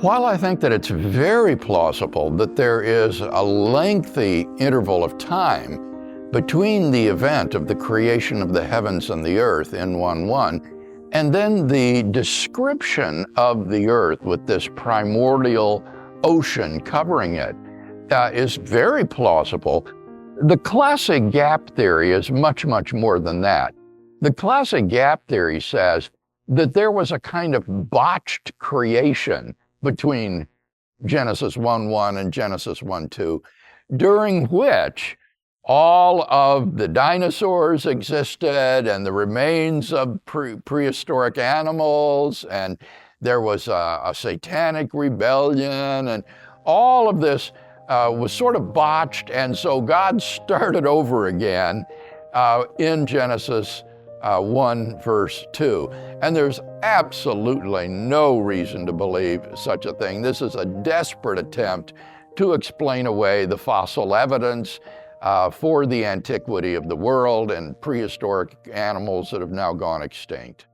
While I think that it's very plausible that there is a lengthy interval of time between the event of the creation of the heavens and the earth in 1:1, and then the description of the earth with this primordial ocean covering it, is very plausible. The classic gap theory is much, much more than that. The classic gap theory says that there was a kind of botched creation between Genesis 1:1 and Genesis 1:2, during which all of the dinosaurs existed and the remains of prehistoric animals, and there was a satanic rebellion, and all of this was sort of botched, and so God started over again in Genesis 1 verse 2. And there's absolutely no reason to believe such a thing. This is a desperate attempt to explain away the fossil evidence for the antiquity of the world and prehistoric animals that have now gone extinct.